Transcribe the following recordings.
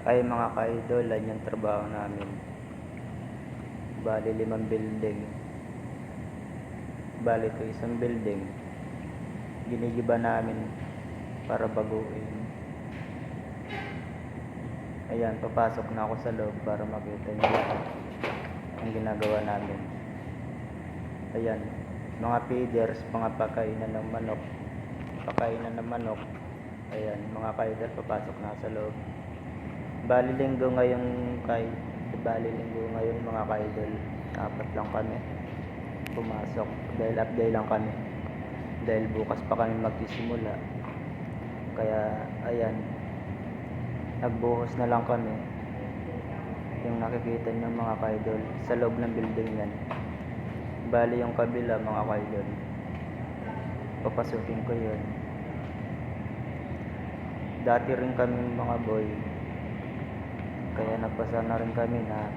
Ay mga ka-idol, yan yung trabaho namin. Bali 5 building. Bali ito isang building. Ginigiba namin para baguhin. Ayan, papasok na ako sa loob para makita nyo ang ginagawa namin. Ayan, mga feeders, mga pakainan ng manok. Ayan, mga ka-idol, papasok na sa loob. Bali linggo ngayon mga ka-idol. 4 lang kami pumasok dahil update lang kami. Dahil bukas pa kami magsisimula. Kaya ayan, nagbuhos na lang kami. Yung nakikita nyo mga ka-idol sa loob ng building yan. Bali yung kabila mga ka-idol, papasukin ko yun. Dati rin kami mga boy, kaya nagpasa na rin kami na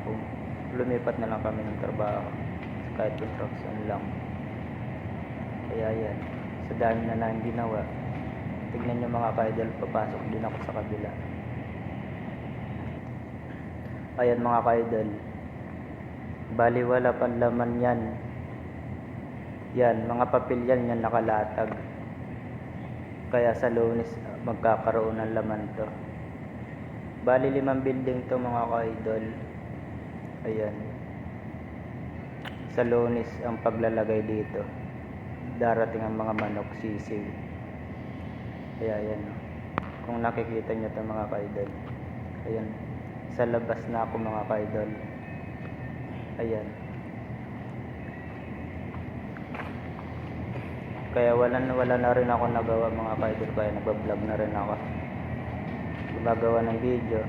lumipat na lang kami ng trabaho kahit construction lang. Kaya yan, sa dami na lang ginawa. Tignan nyo mga ka-idol, papasok din ako sa kabila. Ayan mga ka-idol, bali wala pang laman yan. Yan, mga papel yan nakalatag. Kaya sa Lunes magkakaroon ng laman to. Bali 5 building to mga ka-idol. Ayan, sa Lunes ang paglalagay dito. Darating ang mga manok, sisiw. Kaya ayan, kung nakikita nyo to mga ka-idol. Ayan, sa labas na ako mga ka-idol. Ayan, kaya wala na rin ako nagawa mga ka-idol, kaya nagbablog na rin ako. Gumagawa ng video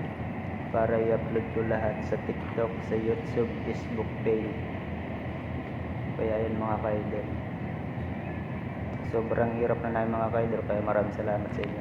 para i-upload ko lahat sa TikTok, sa YouTube, Facebook page. Kaya yan mga ka-idol, sobrang hirap na namin mga ka-idol, kaya maraming salamat sa inyo.